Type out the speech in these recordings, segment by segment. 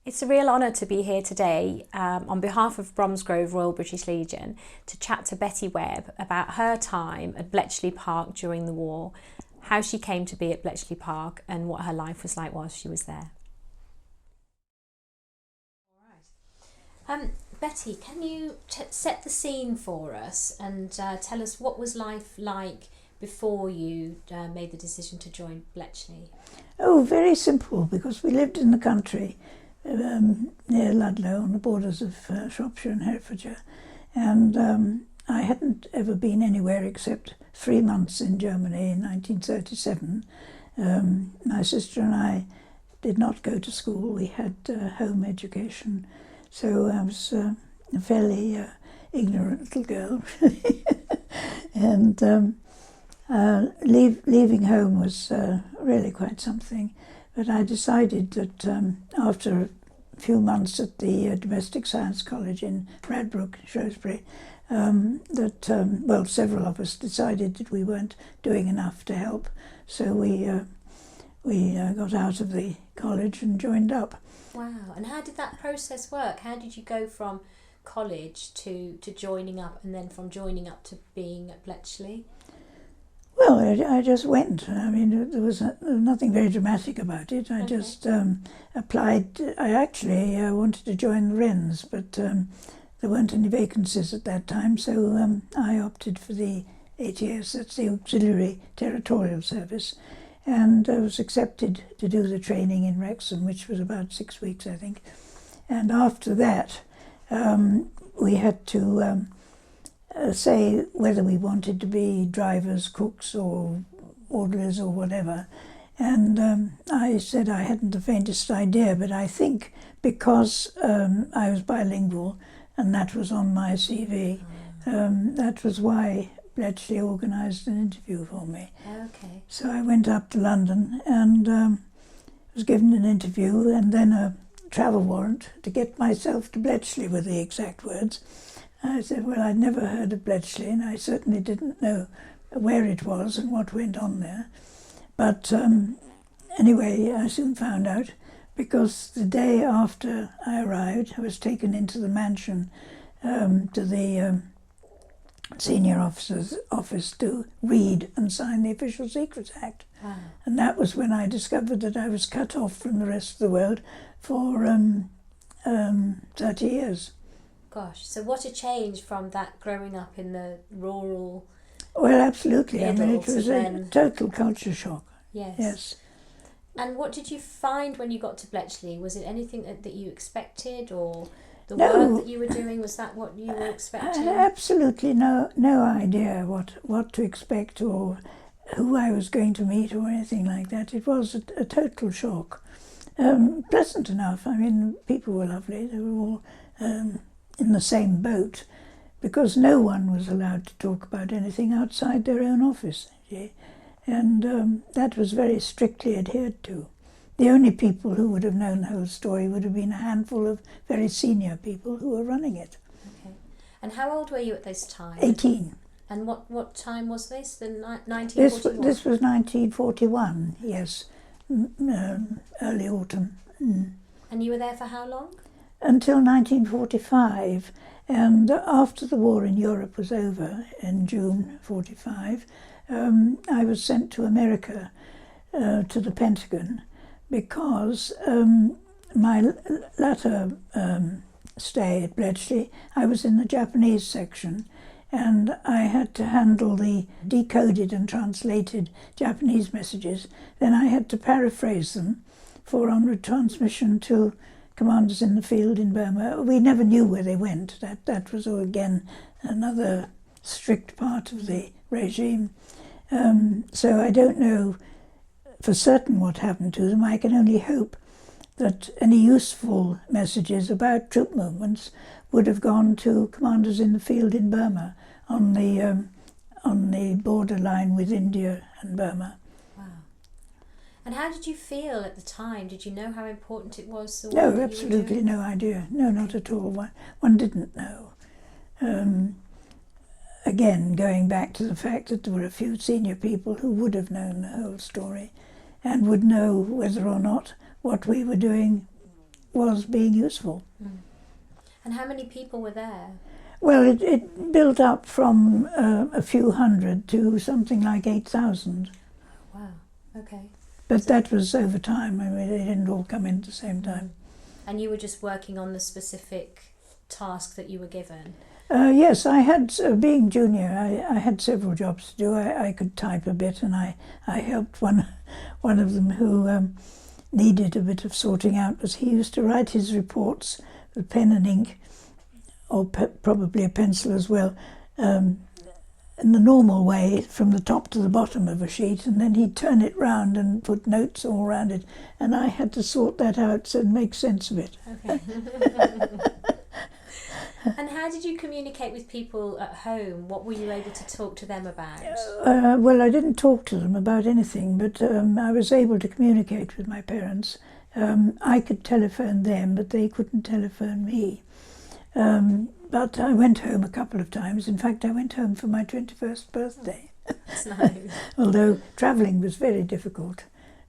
It's a real honour to be here today on behalf of Bromsgrove Royal British Legion to chat to Betty Webb about her time at Bletchley Park during the war, how she came to be at Bletchley Park and what her life was like whilst she was there. Betty, can you set the scene for us and tell us what was life like before you made the decision to join Bletchley? Oh, very simple, because we lived in the country near Ludlow on the borders of Shropshire and Herefordshire, and I hadn't ever been anywhere except 3 months in Germany in 1937. My sister and I did not go to school. We had home education, so I was a fairly ignorant little girl. And leaving home was really quite something. But I decided that after a few months at the Domestic Science College in Radbrook, Shrewsbury, well, several of us decided that we weren't doing enough to help, so we got out of the college and joined up. Wow! And how did that process work? How did you go from college to joining up, and then from joining up to being at Bletchley? Well, I just went. I mean, there was nothing very dramatic about it. I just applied. I actually wanted to join the Wrens, but there weren't any vacancies at that time, so I opted for the ATS, that's the Auxiliary Territorial Service, and I was accepted to do the training in Wrexham, which was about 6 weeks, I think. And after that, we had to say whether we wanted to be drivers, cooks or orderlies or whatever. And I said I hadn't the faintest idea, but I think because I was bilingual and that was on my CV, that was why Bletchley organised an interview for me. Okay. So I went up to London and was given an interview and then a travel warrant to get myself to Bletchley, were the exact words. I said, well, I'd never heard of Bletchley and I certainly didn't know where it was and what went on there. But anyway, I soon found out, because the day after I arrived, I was taken into the mansion to the senior officer's office to read and sign the Official Secrets Act. Wow. And that was when I discovered that I was cut off from the rest of the world for 30 years. Gosh, so what a change from that growing up in the rural... Well, absolutely. I mean, it was a total culture shock. Yes. Yes. And what did you find when you got to Bletchley? Was it anything that you expected, or the No. work that you were doing, was that what you were expecting? Absolutely no idea what to expect or who I was going to meet or anything like that. It was a total shock. Pleasant enough. I mean, people were lovely. They were all in the same boat, because no one was allowed to talk about anything outside their own office. And that was very strictly adhered to. The only people who would have known the whole story would have been a handful of very senior people who were running it. Okay. And how old were you at this time? 18. And what time was this? The 1941? This was 1941, yes. Early autumn. Mm. And you were there for how long? Until 1945, and after the war in Europe was over in June 45, I was sent to America, to the Pentagon, because my latter stay at Bletchley, I was in the Japanese section, and I had to handle the decoded and translated Japanese messages. Then I had to paraphrase them for en route transmission to commanders in the field in Burma. We never knew where they went. That was again another strict part of the regime. So I don't know for certain what happened to them. I can only hope that any useful messages about troop movements would have gone to commanders in the field in Burma on the borderline with India and Burma. And how did you feel at the time? Did you know how important it was? No, absolutely no idea. No, not at all. One didn't know. Again, going back to the fact that there were a few senior people who would have known the whole story and would know whether or not what we were doing was being useful. And how many people were there? Well, it built up from a few hundred to something like 8,000. Wow, okay. But that was over time. I mean, they didn't all come in at the same time. And you were just working on the specific task that you were given? Yes, I had, being junior, I had several jobs to do. I could type a bit, and I helped one of them who needed a bit of sorting out, was he used to write his reports with pen and ink, or probably a pencil as well, in the normal way, from the top to the bottom of a sheet, and then he'd turn it round and put notes all around it, and I had to sort that out and make sense of it. Okay. And how did you communicate with people at home? What were you able to talk to them about? Well, I didn't talk to them about anything, but I was able to communicate with my parents. I could telephone them, but they couldn't telephone me. But I went home a couple of times. In fact, I went home for my 21st birthday. That's nice. Although travelling was very difficult.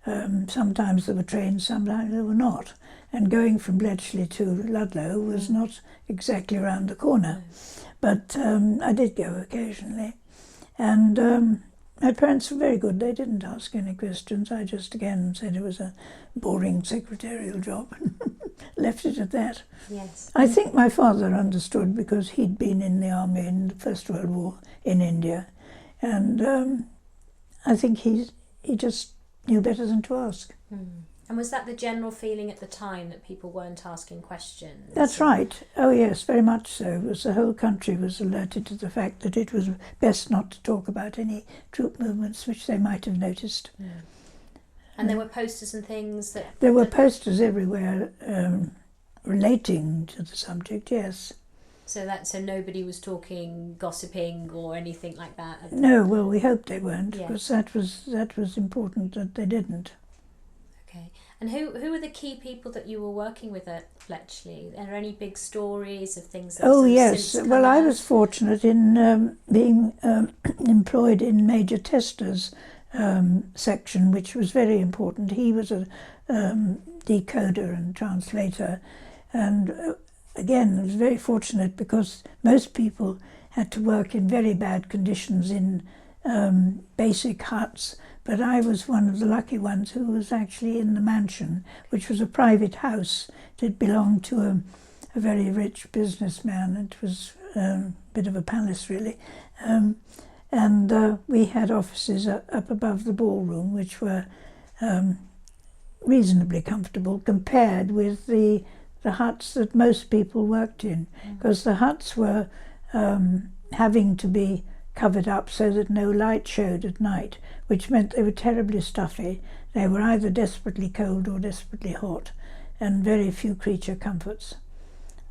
Sometimes there were trains, sometimes there were not. And going from Bletchley to Ludlow was not exactly around the corner. But I did go occasionally. And my parents were very good. They didn't ask any questions. I just again said it was a boring secretarial job and left it at that. Yes. I think my father understood, because he'd been in the army in the First World War in India. And I think he just knew better than to ask. And was that the general feeling at the time, that people weren't asking questions? That's right. Oh yes, very much so. It was, the whole country was alerted to the fact that it was best not to talk about any troop movements which they might have noticed. And there were posters and things that... There were posters everywhere relating to the subject, yes. So nobody was talking, gossiping or anything like that? No, well, we hoped they weren't, Yes. because that was important that they didn't. Okay. And who were the key people that you were working with at Bletchley? Are there any big stories of things that Oh have yes, since come well, I out? was fortunate in being employed in Major Tester's section, which was very important. He was a decoder and translator, and again, I was very fortunate, because most people had to work in very bad conditions in basic huts, but I was one of the lucky ones who was actually in the mansion, which was a private house. It belonged to a very rich businessman. It was a bit of a palace, really. And we had offices up above the ballroom, which were reasonably comfortable compared with the huts that most people worked in, because the huts were having to be covered up so that no light showed at night, which meant they were terribly stuffy. They were either desperately cold or desperately hot, and very few creature comforts.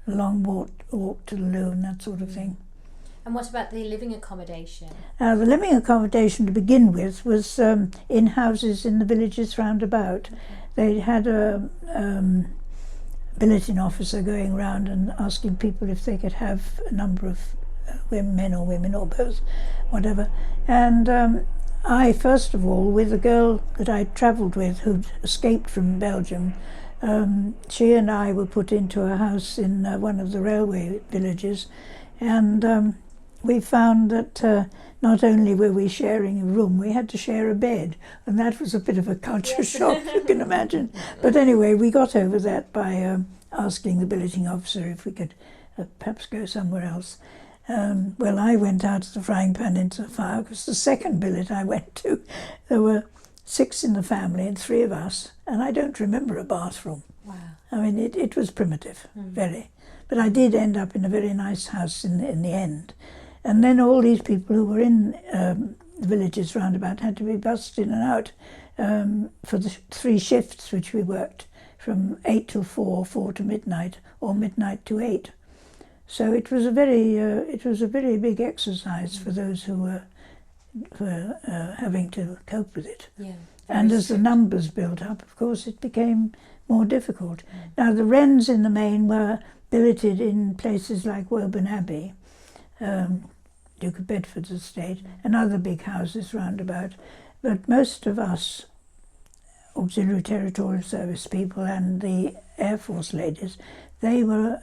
A long walk to the loo and that sort of thing. And what about the living accommodation? The living accommodation, to begin with, was in houses in the villages round about. They had a billeting officer going round and asking people if they could have a number of men or women or both, whatever. And I, first of all, with a girl that I travelled with who'd escaped from Belgium, she and I were put into a house in one of the railway villages, and we found that not only were we sharing a room, we had to share a bed, and that was a bit of a culture shock, you can imagine. But anyway, we got over that by asking the billeting officer if we could perhaps go somewhere else. Well, I went out of the frying pan into the fire, because the second billet I went to, there were 6 in the family and 3 of us, and I don't remember a bathroom. Wow. I mean, it was primitive, very. But I did end up in a very nice house in the end. And then all these people who were in the villages round about had to be bussed in and out for the 3 shifts which we worked, from 8 till 4, 4 to midnight, or midnight to 8. So it was a very big exercise for those who were having to cope with it. Yeah. And as the numbers built up, of course, it became more difficult. Now, the Wrens in the main were billeted in places like Woburn Abbey, Duke of Bedford's estate, and other big houses round about. But most of us, Auxiliary Territorial Service people and the Air Force ladies, they were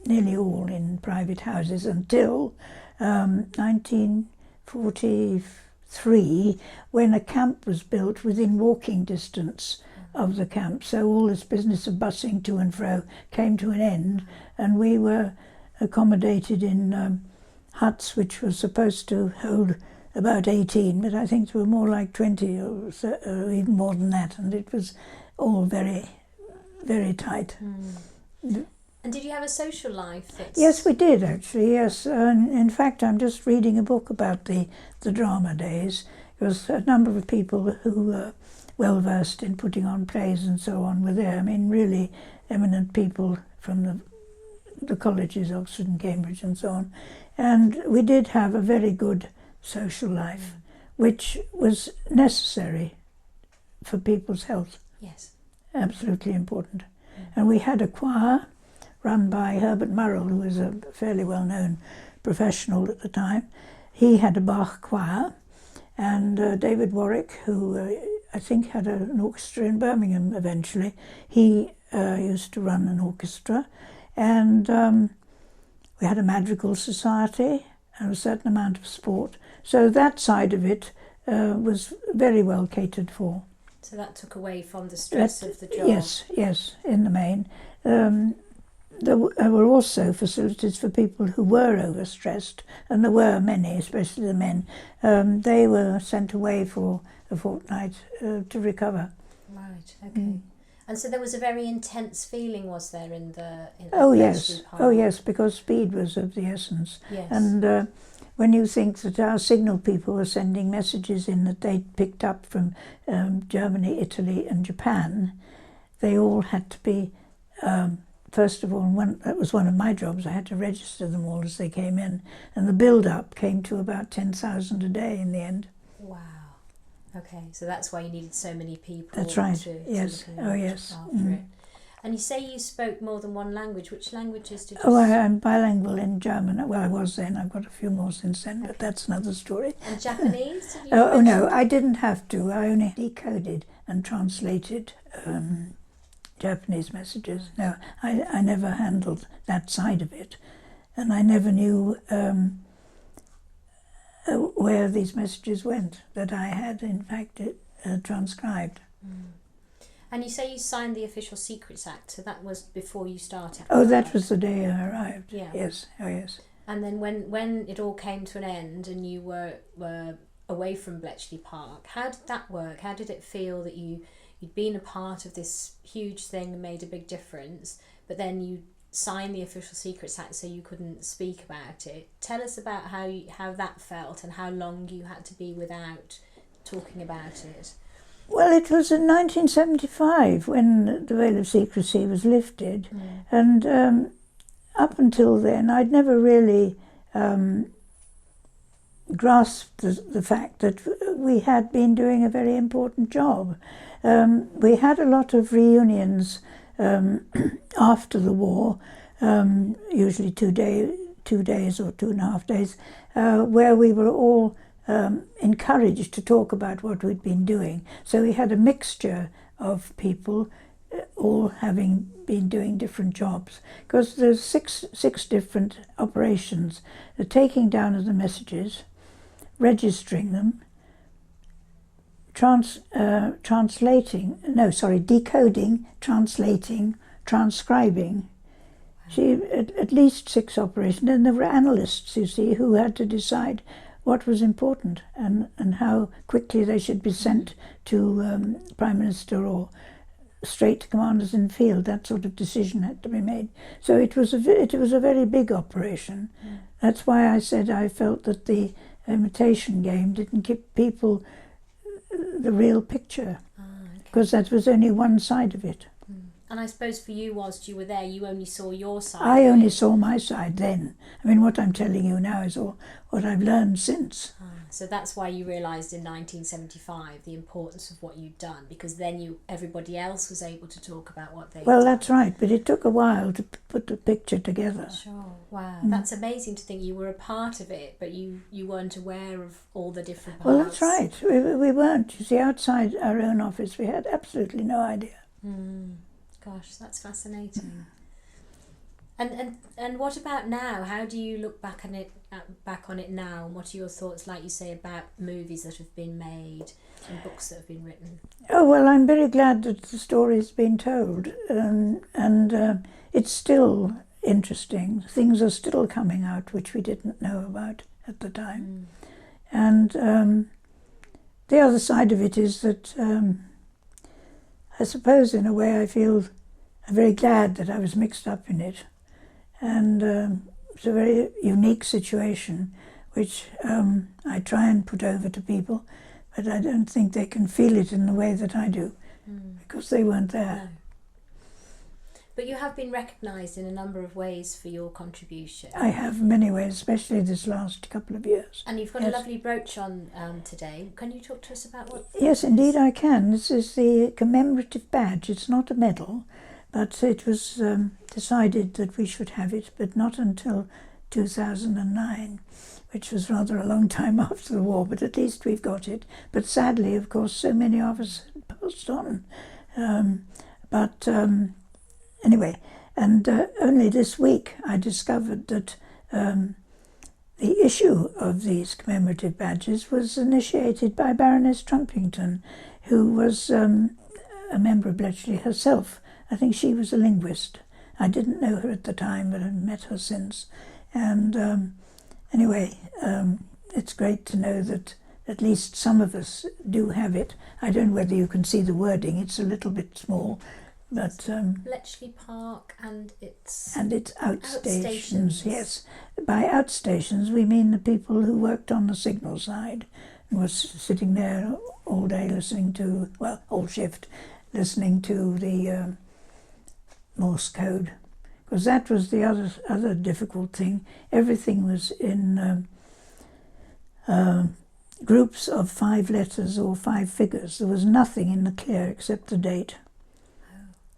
nearly all in private houses until 1943, when a camp was built within walking distance of the camp. So all this business of busing to and fro came to an end, and we were accommodated in huts which were supposed to hold about 18, but I think there were more like 20 or even more than that, and it was all very, very tight. And did you have a social life? Yes, we did actually, yes. In fact, I'm just reading a book about the drama days, because a number of people who were well versed in putting on plays and so on were there. I mean, really eminent people from the colleges, Oxford and Cambridge and so on. And we did have a very good social life, which was necessary for people's health. Yes. Absolutely important. And we had a choir run by Herbert Murrell, who was a fairly well-known professional at the time. He had a Bach choir, and David Warwick, who I think had an orchestra in Birmingham eventually, he used to run an orchestra. And we had a madrigal society and a certain amount of sport. So that side of it was very well catered for. So that took away from the stress of the job? Yes, in the main. There were also facilities for people who were overstressed, and there were many, especially the men. They were sent away for a fortnight to recover. Right, okay. And so there was a very intense feeling, was there, in Yes. Park? Oh yes, because speed was of the essence. Yes. And when you think that our signal people were sending messages in that they picked up from Germany, Italy and Japan, they all had to be, first of all, that was one of my jobs, I had to register them all as they came in, and the build-up came to about 10,000 a day in the end. Wow. Okay, so that's why you needed so many people. That's right, yes. Oh yes. After it. And you say you spoke more than one language. Which languages did you speak? I'm bilingual in German. Well, I was then. I've got a few more since then, but that's another story. And Japanese? Oh no, I didn't have to. I only decoded and translated Japanese messages. No, I never handled that side of it. And I never knew where these messages went, that I had in fact transcribed. And you say you signed the Official Secrets Act, so that was before you started? Oh, that was the day I arrived. Yeah. Yes, oh yes. And then when it all came to an end and you were away from Bletchley Park, how did that work? How did it feel that you'd been a part of this huge thing and made a big difference, but then you signed the Official Secrets Act so you couldn't speak about it? Tell us about how that felt and how long you had to be without talking about it. Well, it was in 1975 when the veil of secrecy was lifted, and up until then I'd never really grasped the fact that we had been doing a very important job. We had a lot of reunions after the war, usually 2 days or 2.5 days, where we were all encouraged to talk about what we'd been doing. So we had a mixture of people all having been doing different jobs, because there's six different operations: the taking down of the messages, registering them, decoding, translating, transcribing. At least 6 operations. And there were analysts, you see, who had to decide what was important and how quickly they should be sent to Prime Minister or straight to commanders in field. That sort of decision had to be made. So it was a very big operation. That's why I said I felt that the imitation game didn't give people the real picture, because that was only one side of it. And I suppose for you, whilst you were there, you only saw your side. I only saw my side then. I mean, what I'm telling you now is all what I've learned since. So that's why you realised in 1975 the importance of what you'd done, because then everybody else was able to talk about what they'd Well, done. that's right, but it took a while to put the picture together. Sure, wow. That's amazing to think you were a part of it, but you weren't aware of all the different parts. Well, that's right. We weren't. You see, outside our own office, we had absolutely no idea. Gosh, that's fascinating. And what about now? How do you look back on it now? And what are your thoughts, like you say, about movies that have been made and books that have been written? Oh, well, I'm very glad that the story's been told, and it's still interesting. Things are still coming out which we didn't know about at the time. And the other side of it is that I suppose in a way I feel very glad that I was mixed up in it. And it's a very unique situation which I try and put over to people, but I don't think they can feel it in the way that I do, because they weren't there. No. But you have been recognised in a number of ways for your contribution. I have in many ways, especially this last couple of years. And you've got a lovely brooch on today. Can you talk to us about what? Yes, indeed I can. This is the commemorative badge. It's not a medal, but it was decided that we should have it, but not until 2009, which was rather a long time after the war, but at least we've got it. But sadly, of course, so many of us passed on. Anyway, and only this week I discovered that the issue of these commemorative badges was initiated by Baroness Trumpington, who was a member of Bletchley herself. I think she was a linguist. I didn't know her at the time, but I've met her since. And anyway, it's great to know that at least some of us do have it. I don't know whether you can see the wording. It's a little bit small, but Bletchley Park and its outstations. Yes, by outstations we mean the people who worked on the signal side and was sitting there all day listening to, well, all shift, listening to the Morse code, because that was the other difficult thing. Everything was in groups of 5 letters or 5 figures. There was nothing in the clear except the date.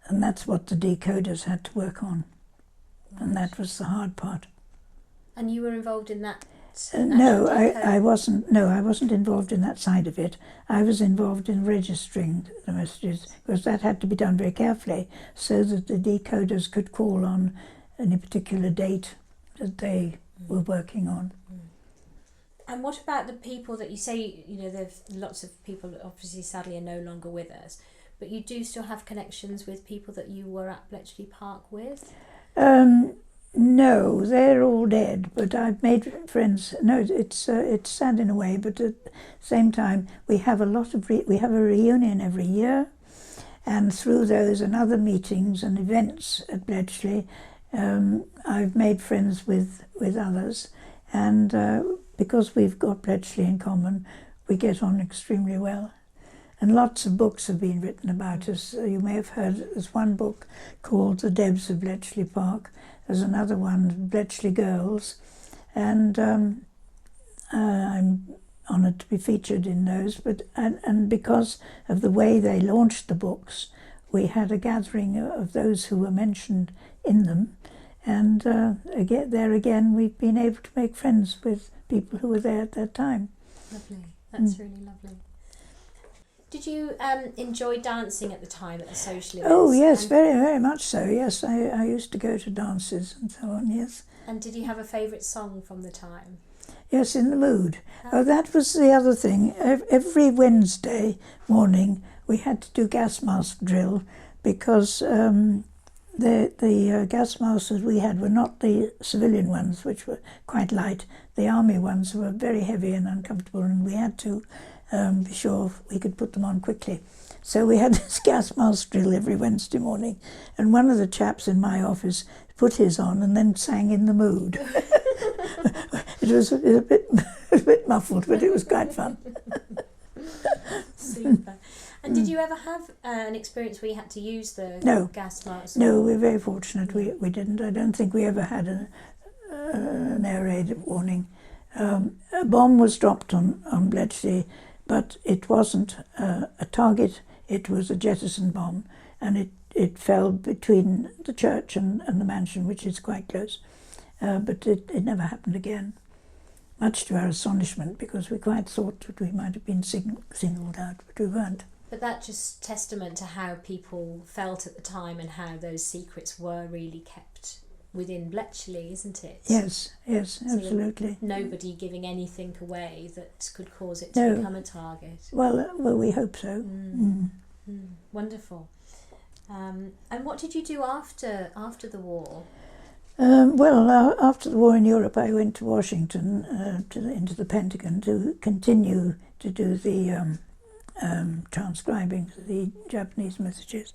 And that's what the decoders had to work on. Right. And that was the hard part. And you were involved in that? No, I wasn't. No, I wasn't involved in that side of it. I was involved in registering the messages, because that had to be done very carefully so that the decoders could call on any particular date that they were working on. And what about the people that you say, there's lots of people that obviously sadly are no longer with us, but you do still have connections with people that you were at Bletchley Park with? No, they're all dead, but I've made friends. No, it's sad in a way, but at the same time, we have a reunion every year, and through those and other meetings and events at Bletchley, I've made friends with others, and because we've got Bletchley in common, we get on extremely well. And lots of books have been written about us. You may have heard, there's one book called The Debs of Bletchley Park. There's another one, Bletchley Girls. And I'm honoured to be featured in those. And because of the way they launched the books, we had a gathering of those who were mentioned in them. And again, we've been able to make friends with people who were there at that time. Lovely. That's really lovely. Did you enjoy dancing at the time at the social events? Oh yes, very, very much so, yes. I used to go to dances and so on, yes. And did you have a favourite song from the time? Yes, In the Mood. Oh, that was the other thing. Every Wednesday morning we had to do gas mask drill, because the gas masks we had were not the civilian ones, which were quite light. The army ones were very heavy and uncomfortable, and we had to be sure we could put them on quickly. So we had this gas mask drill every Wednesday morning, and one of the chaps in my office put his on and then sang In the Mood. It was a bit muffled, but it was quite fun. Super. And did you ever have an experience where you had to use the gas masks? No, we're very fortunate we didn't. I don't think we ever had an air raid warning. A bomb was dropped on Bletchley, but it wasn't a target, it was a jettison bomb, and it fell between the church and the mansion, which is quite close. But it never happened again, much to our astonishment, because we quite thought that we might have been singled out, but we weren't. But that's just testament to how people felt at the time and how those secrets were really kept within Bletchley, isn't it? Yes, absolutely. Nobody giving anything away that could cause it to become a target. Well, we hope so. Wonderful. And what did you do after the war? After the war in Europe, I went to Washington, into the Pentagon, to continue to do the transcribing the Japanese messages,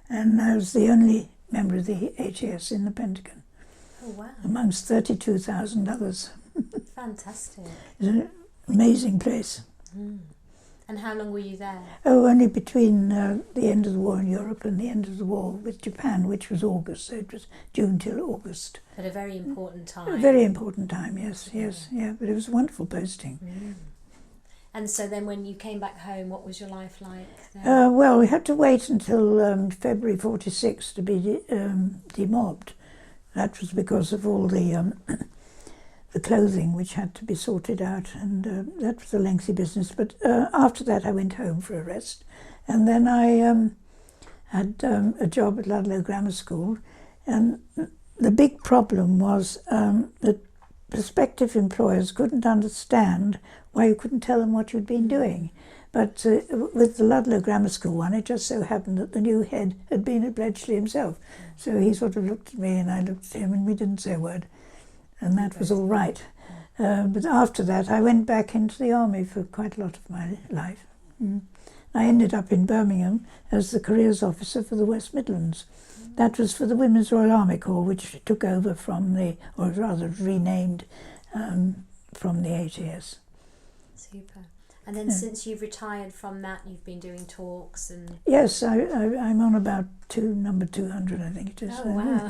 and I was the only member of the HAS in the Pentagon. Oh wow! Amongst 32,000 others. Fantastic. It's an amazing place. And how long were you there? Oh, only between the end of the war in Europe and the end of the war with Japan, which was August, so it was June till August. But a very important time. A very important time, yes, but it was a wonderful posting. And so then when you came back home, what was your life like then? Well, we had to wait until February 46 to be demobbed. That was because of all the clothing which had to be sorted out, and that was a lengthy business. But after that I went home for a rest, and then I had a job at Ludlow Grammar School, and the big problem was that prospective employers couldn't understand why you couldn't tell them what you'd been doing. But with the Ludlow Grammar School one, it just so happened that the new head had been at Bletchley himself. So he sort of looked at me and I looked at him, and we didn't say a word. And that was all right. But after that, I went back into the army for quite a lot of my life. I ended up in Birmingham as the careers officer for the West Midlands. That was for the Women's Royal Army Corps, which took over from or rather renamed from the HAS. Super. And then since you've retired from that, you've been doing talks and... Yes, I'm on about number 200, I think it is. Oh, wow.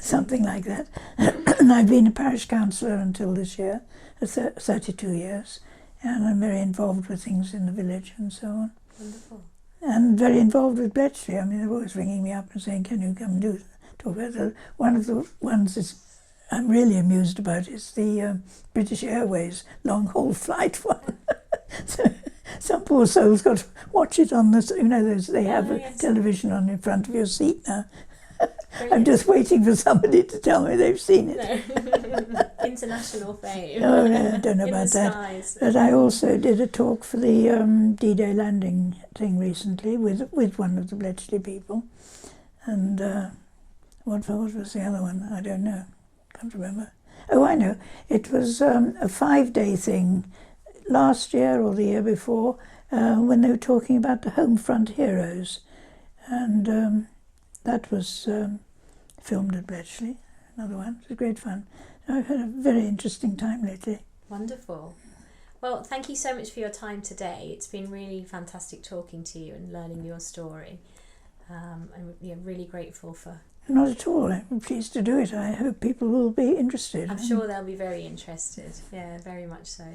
Something like that. And I've been a parish councillor until this year, 32 years, and I'm very involved with things in the village and so on. Wonderful. And very involved with Bletchley. I mean, they're always ringing me up and saying, can you come and talk about it? One of the ones that I'm really amused about is the British Airways long-haul flight one. So some poor soul's got to watch it on they have a television on in front of your seat now. I'm just waiting for somebody to tell me they've seen it. No. International fame. Oh, no, I don't know about that. Skies. But I also did a talk for the D-Day landing thing recently with one of the Bletchley people. And what was the other one? I don't know. Can't remember. Oh, I know. It was a 5-day thing last year or the year before when they were talking about the home front heroes. And that was filmed at Bletchley, another one. It was great fun. I've had a very interesting time lately. Wonderful. Well, thank you so much for your time today. It's been really fantastic talking to you and learning your story. I'm really grateful for... Not at all. I'm pleased to do it. I hope people will be interested. I'm sure they'll be very interested. Yeah, very much so.